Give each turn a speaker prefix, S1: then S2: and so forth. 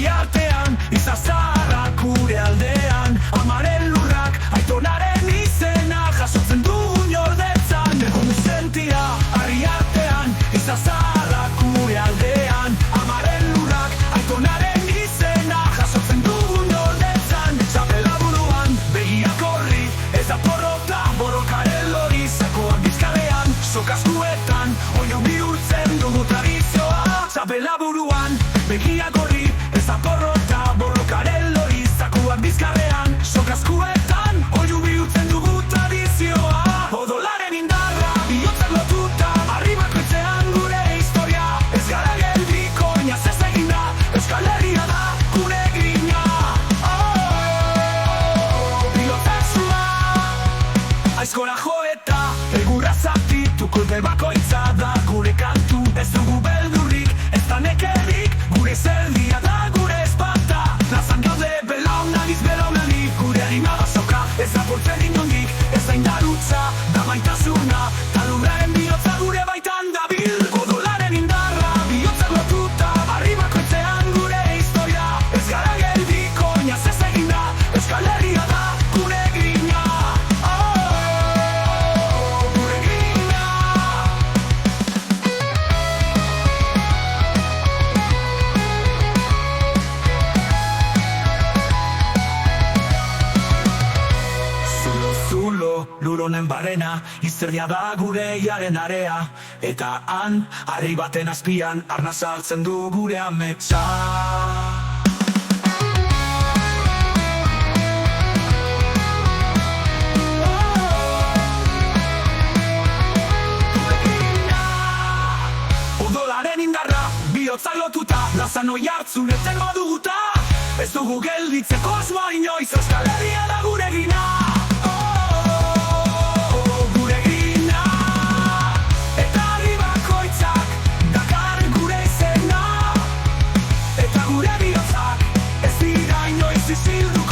S1: herri artean, izazarrak gure aldean. Amaren lurrak, aitonaren izena, jasotzen du inordetzan. Egon sentira, herri artean, izazarrak gure aldean. Amaren lurrak, aitonaren izena, jasotzen du inordetzan. Txapela buruan, begiak horri, ez da porrota, borrokaren lori, zakoak bizkarrean, sokazkuetan, oio bihurtzen dugu tradizioa. Txapela buruan, begiak horri, ez da porrota, borrokaren lori, zakoak bizkarrean, sokazkuetan, oio bihurtzen dugu tradizioa. Odolaren indarra, bihotzak lotuta, arribakoitzean gure historia. Ez gara geldiko, inaz ez egin da, Euskal Herria da gure grina. Bihotzak zua, aizkora joeta, egurra zatitu, kolpe bakoitza da gure kantu. Ez dugu beldurrik, ez da nekerik, gure zerdia da gure espanta. Plazan gaude belaunagiz belaunagi, gure harima basoka, ez da portzen inondik, ez da indarutza, da maitasuna, talurraen bihotza gure baitan dabil. Odolaren indarra, bihotzak lotuta, arribakoitzean gure historia. Ez gara geldiko, inaz ez egin da, Euskal Herria da gure grina. Gure grina. Zulo, lur honen barrena, izterdia da gure iaren area. Eta han, harri baten azpian, arna sartzen du gure ametsa. Odolaren indarra, bihotzak lotuta, plazan oi hartzun etzen moduguta. Ez dugu gelditzeko asmoa inoiz, Euskal Herria da gure grina. Gure grina. Eta arribakoitzak dakar gure izena. Eta gure bihotzak ez dira inoiz isildu.